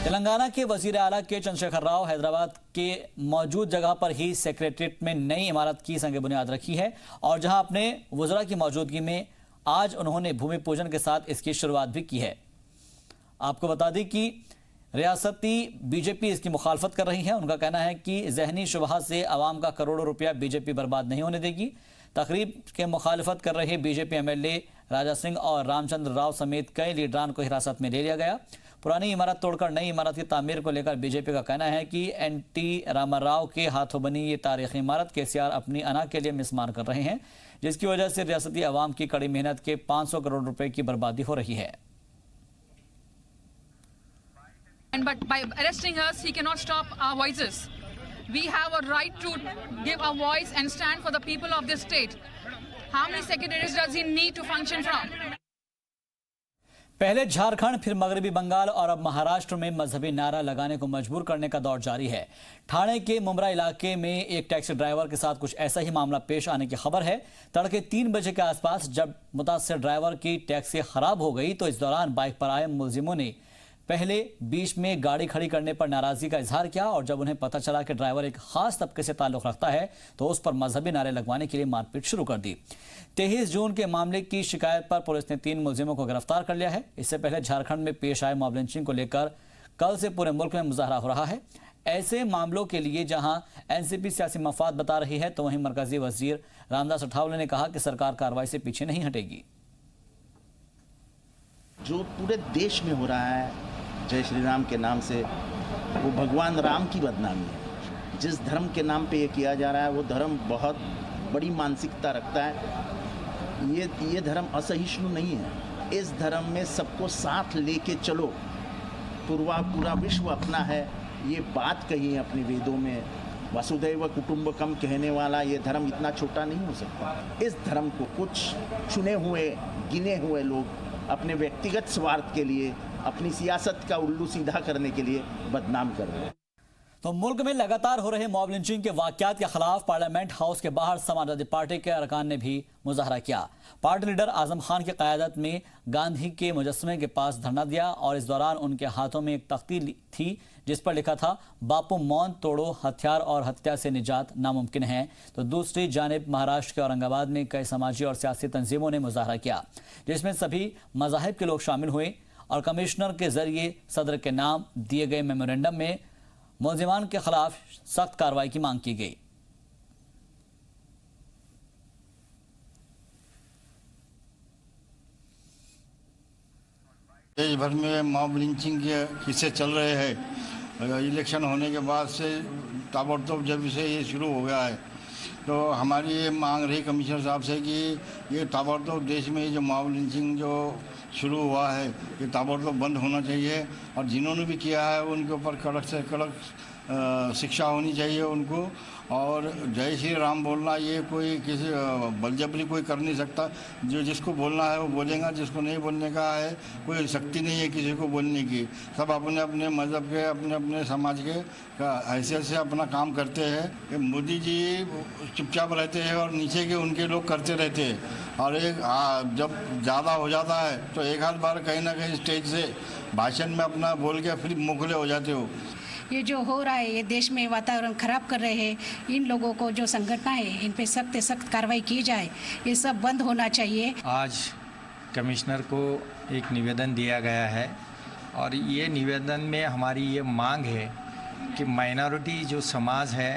तेलंगाना के वजीर आला के चंद्रशेखर राव हैदराबाद के मौजूद जगह पर ही सेक्रेटरीट में नई इमारत की संग बुनियाद रखी है और जहां अपने वज़रा की मौजूदगी में आज उन्होंने भूमि पूजन के साथ इसकी शुरुआत भी की है। आपको बता दें कि रियासती बीजेपी इसकी मुखालफत कर रही है। उनका कहना है कि जहनी शुबहात से आवाम का करोड़ों रुपया बीजेपी बर्बाद नहीं होने देगी। तकरीब के मुखालफत कर रहे बीजेपी एमएलए राजा सिंह और रामचंद्र राव समेत कई लीडरान को हिरासत में ले लिया गया। पुरानी इमारत तोड़कर नई इमारत की तामीर को लेकर बीजेपी का कहना है कि एनटी रामाराव के हाथों बनी ये तारीखी इमारत केसीआर अपनी अना के लिए मिसमार कर रहे हैं, जिसकी वजह से रियासती आवाम की कड़ी मेहनत के 500 करोड़ रुपए की बर्बादी हो रही है। But by arresting us, he cannot stop our voices. We have a right to give our voice and stand for the people of this state. How many secretaries does he need to function from? पहले झारखंड, फिर मगरबी बंगाल और अब महाराष्ट्र में मजहबी नारा लगाने को मजबूर करने का दौर जारी है। ठाणे के मुमरा इलाके में एक टैक्सी ड्राइवर के साथ कुछ ऐसा ही मामला पेश आने की खबर है। तड़के 3 बजे के आसपास जब मुतासिर ड्राइवर की टैक्सी खराब हो गई तो इस दौरान बाइक पर आए मुलजिमों ने पहले बीच में गाड़ी खड़ी करने पर नाराजगी का इजहार किया और जब उन्हें पता चला कि ड्राइवर एक खास तबके से ताल्लुक रखता है तो उस पर मजहबी नारे लगवाने के लिए मारपीट शुरू कर दी। 23 जून के मामले की शिकायत पर पुलिस ने 3 मुलजिमों को गिरफ्तार कर लिया है। इससे पहले झारखंड में पेश आए मॉब लिंचिंग को लेकर कल से पूरे मुल्क में मुजाहरा हो रहा है। ऐसे मामलों के लिए जहां एनसीपी सियासी मफाद बता रही है तो वहीं मरकजी वजीर रामदास अठावले ने कहा कि सरकार कार्रवाई से पीछे नहीं हटेगी। जो पूरे देश में हो रहा है जय श्री राम के नाम से, वो भगवान राम की बदनामी है। जिस धर्म के नाम पे ये किया जा रहा है वो धर्म बहुत बड़ी मानसिकता रखता है। ये धर्म असहिष्णु नहीं है। इस धर्म में सबको साथ लेके चलो, पूरा विश्व अपना है, ये बात कही है अपने वेदों में। वसुदैव कुटुंबकम कहने वाला ये धर्म इतना छोटा नहीं हो सकता। इस धर्म को कुछ चुने हुए गिने हुए लोग अपने व्यक्तिगत स्वार्थ के लिए, अपनी सियासत का उल्लू सीधा करने के लिए बदनाम कर रहे हैं। तो मुल्क में लगातार हो रहे मॉब लिंचिंग के वाकयात के खिलाफ पार्लियामेंट हाउस के बाहर समाजवादी पार्टी के अरकान ने भी मुजाहरा किया। पार्टी लीडर आजम खान की क़यादत में गांधी के मुजस्समे के पास धरना दिया और इस दौरान उनके हाथों में एक तख्ती थी जिस पर लिखा था, बापू मौन तोड़ो, हथियार और हत्या से निजात नामुमकिन है। तो दूसरी जानिब महाराष्ट्र के औरंगाबाद में कई समाजी और सियासी तंजीमों ने मुजाहरा किया जिसमें सभी मज़ाहिब के लोग शामिल हुए और कमिश्नर के जरिए सदर के नाम दिए गए मेमोरेंडम में मुलजिमान के खिलाफ सख्त कार्रवाई की मांग की गई। देश भर में मॉब लिंचिंग के किस्से चल रहे हैं। इलेक्शन होने के बाद से ताबड़तोड़ जब से ये शुरू हो गया है तो हमारी ये मांग रही कमिश्नर साहब से कि ये ताबड़तोड़ देश में जो मॉब लिंचिंग जो शुरू हुआ है ये ताबड़तोड़ बंद होना चाहिए और जिन्होंने भी किया है उनके ऊपर कड़क से कड़क शिक्षा होनी चाहिए उनको। और जय श्री राम बोलना ये कोई किसी बलजबरी कोई कर नहीं सकता। जो जिसको बोलना है वो बोलेगा, जिसको नहीं बोलने का है कोई शक्ति नहीं है किसी को बोलने की। सब अपने अपने मज़हब के, अपने अपने समाज के हैसियत से अपना काम करते हैं। मोदी जी चुपचाप रहते हैं और नीचे के उनके लोग करते रहते हैं और एक जब ज़्यादा हो जाता है तो एक आध बार कहीं ना कहीं स्टेज से भाषण में अपना बोल के फिर मुखले हो जाते हो। ये जो हो रहा है ये देश में वातावरण खराब कर रहे हैं। इन लोगों को जो संगठन है इन पे सख्त सख्त कार्रवाई की जाए, ये सब बंद होना चाहिए। आज कमिश्नर को एक निवेदन दिया गया है और ये निवेदन में हमारी ये मांग है कि माइनॉरिटी जो समाज है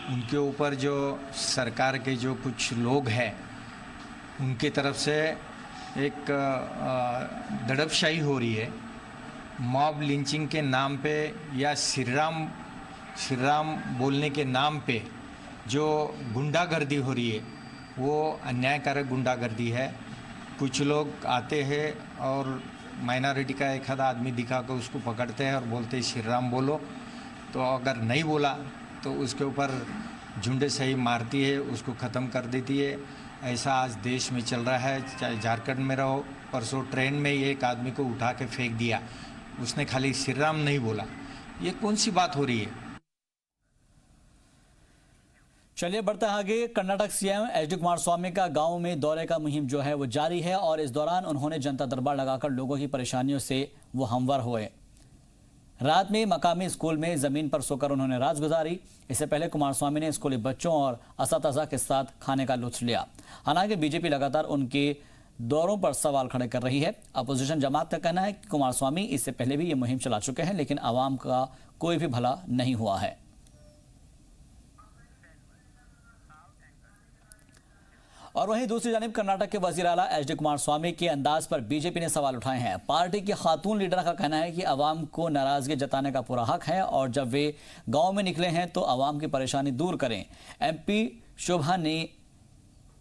उनके ऊपर जो सरकार के जो कुछ लोग हैं उनकी तरफ से एक दड़बशाही हो रही है। मॉब लिंचिंग के नाम पे या श्री राम बोलने के नाम पे जो गुंडागर्दी हो रही है वो अन्यायकारक गुंडागर्दी है। कुछ लोग आते हैं और माइनॉरिटी का एक आध आदमी दिखा कर उसको पकड़ते हैं और बोलते हैं श्री राम बोलो, तो अगर नहीं बोला तो उसके ऊपर झुंड से ही मारती है, उसको ख़त्म कर देती है। ऐसा आज देश में चल रहा है। चाहे झारखंड में रहो, परसों ट्रेन में एक आदमी को उठा के फेंक दिया, उसने खाली श्री राम नहीं बोला। ये कौन सी बात हो रही है? चलिए बढ़ते हैं आगे। Karnataka CM H D Kumaraswamy का गांव में दौरे का मुहिम जो है वो जारी है और इस दौरान उन्होंने जनता दरबार लगाकर लोगों की परेशानियों से वो हमवार हुए। रात में मकामी स्कूल में जमीन पर सोकर उन्होंने रात गुजारी। इससे पहले कुमारस्वामी ने स्कूली बच्चों और असातिज़ा के साथ खाने का लुत्फ लिया। हालांकि बीजेपी लगातार उनके दौरों पर सवाल खड़े कर रही है। अपोजिशन जमात का कहना है कि कुमारस्वामी इससे पहले भी ये मुहिम चला चुके हैं, लेकिन आवाम का कोई भी भला नहीं हुआ है। और वहीं दूसरी जानिब कर्नाटक के वजीर आला एच डी कुमारस्वामी के अंदाज पर बीजेपी ने सवाल उठाए हैं। पार्टी की खातून लीडर का कहना है कि अवाम को नाराजगी जताने का पूरा हक है और जब वे गांव में निकले हैं तो अवाम की परेशानी दूर करें। एमपी शोभा ने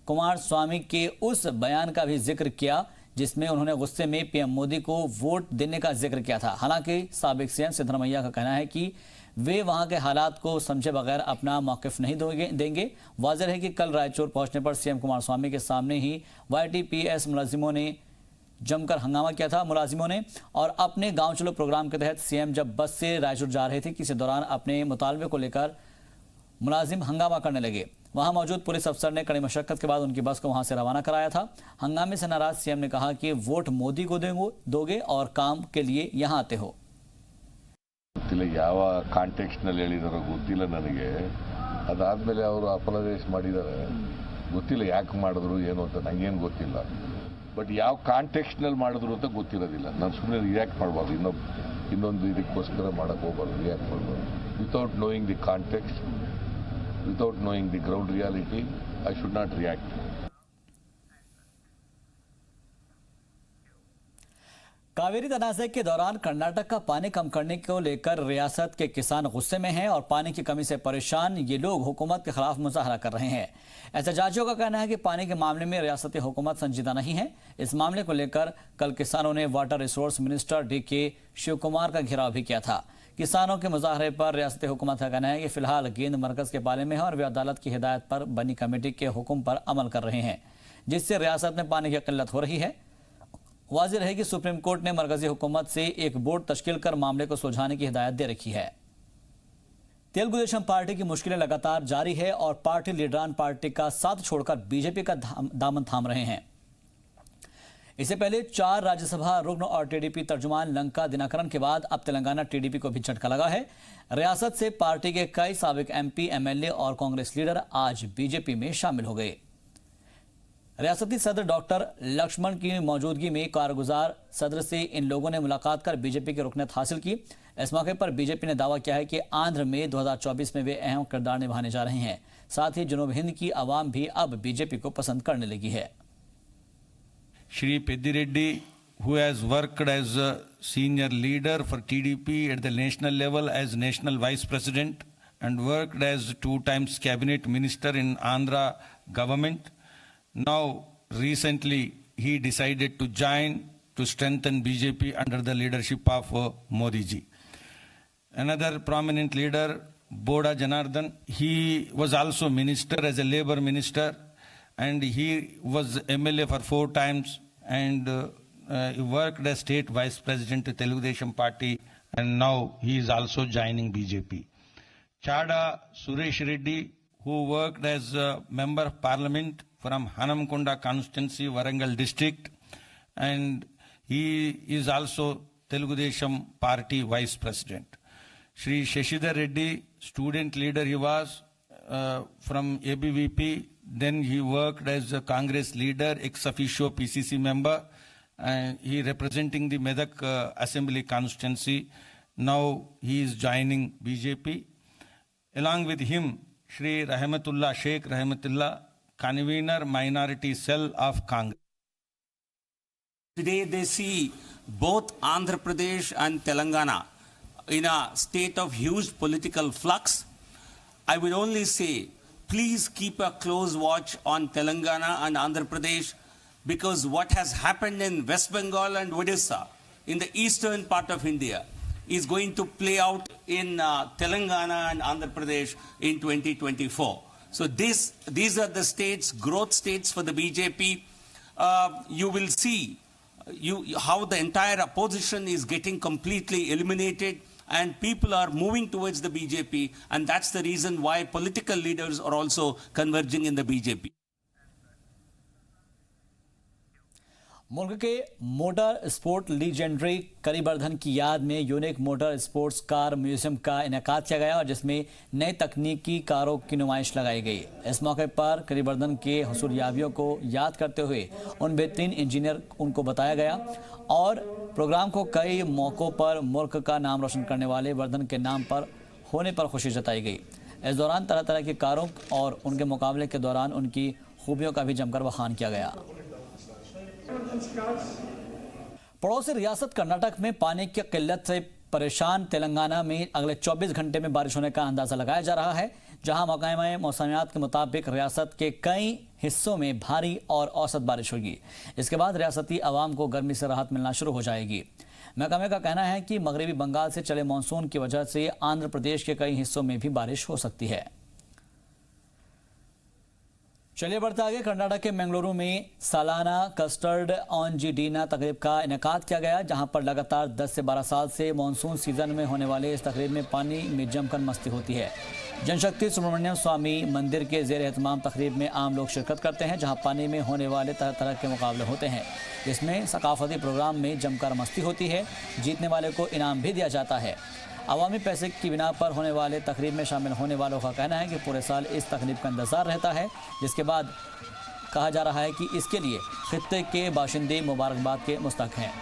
कुमारस्वामी के उस बयान का भी जिक्र किया जिसमें उन्होंने गुस्से में पीएम मोदी को वोट देने का जिक्र किया था। हालांकि साबिक सीएम सिद्धरमैया का कहना है कि वे वहां के हालात को समझे बगैर अपना मौक़िफ़ नहीं देंगे। वाज़ेह है कि कल रायचूर पहुंचने पर सीएम कुमारस्वामी के सामने ही YTPS मुलाजिमों ने जमकर हंगामा किया था। मुलाजिमों ने और अपने गांव चलो प्रोग्राम के तहत सीएम जब बस से रायचूर जा रहे थे, किसी दौरान अपने मुतालबे को लेकर मुलाजिम हंगामा करने लगे। वहां मौजूद पुलिस अफसर ने कड़ी मशक्कत के बाद उनकी बस को वहां से रवाना कराया था। हंगामे से नाराज सीएम ने कहा कि वोट मोदी को दोगे और काम के लिए यहां आते हो। ಗೊತ್ತಿಲ್ಲ ಯಾವ ಕಾಂಟೆಕ್ಸ್ಟ್ನಲ್ಲಿ ಹೇಳಿದಾರೋ ಗೊತ್ತಿಲ್ಲ ನನಗೆ. ಅದಾದಮೇಲೆ ಅವರು ಅಪೋಲಜೈಸ್ ಮಾಡಿದ್ದಾರೆ, ಗೊತ್ತಿಲ್ಲ ಯಾಕೆ ಮಾಡಿದ್ರು ಏನು ಅಂತ ನನಗೇನು ಗೊತ್ತಿಲ್ಲ. ಬಟ್ ಯಾವ ಕಾಂಟೆಕ್ಸ್ಟ್ನಲ್ಲಿ ಮಾಡಿದ್ರು ಅಂತ ಗೊತ್ತಿರೋದಿಲ್ಲ. ನಾನು ಸುಮ್ಮನೆ ರಿಯಾಕ್ಟ್ ಮಾಡಬಾರ್ದು, ಇನ್ನೊಂದು ಇದಕ್ಕೋಸ್ಕರ ಮಾಡೋಕ್ಕೆ ಹೋಗಬಾರ್ದು, ರಿಯಾಕ್ಟ್ ಮಾಡಬಾರ್ದು. Without knowing the context, without knowing the ground reality, I should not react. Kaveri तनाज़े के दौरान कर्नाटक का पानी कम करने को लेकर रियासत के किसान गुस्से में हैं और पानी की कमी से परेशान ये लोग हुकूमत के खिलाफ मुजाहरा कर रहे हैं। एहतजाजियों का कहना है कि पानी के मामले में रियासती हुकूमत संजीदा नहीं है। इस मामले को लेकर कल किसानों ने water resource minister DK Shiv Kumar का घेराव भी किया था। किसानों के मुजाहरे पर रियासती हुकूमत का कहना है कि फिलहाल गेंद मरकज के पाले में है और वे अदालत की हिदायत पर बनी कमेटी के हुक्म पर अमल कर रहे हैं, जिससे रियासत में पानी की किल्लत हो रही है। वाज़ेह है कि सुप्रीम कोर्ट ने मरकजी हुकूमत से एक बोर्ड तश्कील कर मामले को सुलझाने की हिदायत दे रखी है। तेलुगु देशम पार्टी की मुश्किलें लगातार जारी है और पार्टी लीडरान पार्टी का साथ छोड़कर बीजेपी का दामन थाम रहे हैं। इससे पहले 4 राज्यसभा रुकन और TDP तर्जुमान लंका दिनाकरन के बाद अब तेलंगाना TDP को भी झटका लगा है। रियासत से पार्टी के कई साबिक MP, MLA और कांग्रेस लीडर आज बीजेपी में शामिल हो गए। रियासती सदर डॉक्टर लक्ष्मण की मौजूदगी में कारगुजार सदर से इन लोगों ने मुलाकात कर बीजेपी की रुकनीत हासिल की। इस मौके पर बीजेपी ने दावा किया है कि आंध्र में 2024 में वे अहम किरदार निभाने जा रहे हैं। साथ ही जनूब हिंद की आवाम भी अब बीजेपी को पसंद करने लगी है। Shri Peddireddy, who has worked as a senior leader for TDP at the national level as national vice president and worked as 2 times cabinet minister in Andhra government. Now, recently, he decided to join to strengthen BJP under the leadership of Modi ji. Another prominent leader, Boda Janardhan, he was also minister as a labor minister, and he was MLA for 4 times, and he worked as state vice president of Telugu Desam Party, and now he is also joining BJP. Chada Suresh Reddy, who worked as a member of parliament from Hanamkonda constituency, Warangal district, and he is also Telugu Desam Party vice president. Shri Shashidhar Reddy, student leader he was from ABVP, then he worked as a Congress leader, ex officio PCC member, and he representing the Medak assembly constituency. Now he is joining BJP. Along with him, Shri Rahmatullah Sheikh Rahmatullah, convener minority cell of Congress. Today they see both Andhra Pradesh and Telangana in a state of huge political flux. I will only say, please keep a close watch on Telangana and Andhra Pradesh, because what has happened in West Bengal and Odisha in the eastern part of India is going to play out in Telangana and Andhra Pradesh in 2024. So these are the states, growth states for the BJP. You will see how the entire opposition is getting completely eliminated and people are moving towards the BJP, and that's the reason why political leaders are also converging in the BJP. मुल्क के motor sport legendary करिबर्धन की याद में unique motor sports car museum का इनेकाद किया गया और जिसमें नई तकनीकी कारों की नुमाइश लगाई गई। इस मौके पर करिबर्धन के हसूलियाबियों को याद करते हुए उन बेहतरीन इंजीनियर उनको बताया गया और प्रोग्राम को कई मौक़ों पर मुल्क का नाम रोशन करने वाले वर्धन के नाम पर होने पर खुशी जताई गई। इस दौरान तरह तरह की कारों और उनके मुकाबले के दौरान उनकी खूबियों का भी जमकर बखान किया गया। पड़ोसी रियासत कर्नाटक में पानी की किल्लत से परेशान तेलंगाना में अगले 24 घंटे में बारिश होने का अंदाजा लगाया जा रहा है, जहां महकमा मौसमियात के मुताबिक रियासत के कई हिस्सों में भारी और औसत बारिश होगी। इसके बाद रियासती आवाम को गर्मी से राहत मिलना शुरू हो जाएगी। महकमे का कहना है कि मगरबी बंगाल से चले मानसून की वजह से आंध्र प्रदेश के कई हिस्सों में भी बारिश हो सकती है। चलिए बढ़ते आगे। कर्नाटक के मंगलुरु में सालाना कस्टर्ड ऑन जी डीना तकरीब का इनेकाद किया गया, जहां पर लगातार 10 से 12 साल से मानसून सीजन में होने वाले इस तकरीब में पानी में जमकर मस्ती होती है। जनशक्ति सुब्रमण्यम स्वामी मंदिर के जेर एहतमाम तकरीब में आम लोग शिरकत करते हैं, जहां पानी में होने वाले तरह तरह के मुकाबले होते हैं। इसमें सकाफती प्रोग्राम में जमकर मस्ती होती है। जीतने वाले को इनाम भी दिया जाता है। अवामी पैसे की बिना पर होने वाले तकरीब में शामिल होने वालों का कहना है कि पूरे साल इस तकरीब का इंतजार रहता है, जिसके बाद कहा जा रहा है कि इसके लिए खित्ते के बाशिंदे मुबारकबाद के मुस्तहक हैं।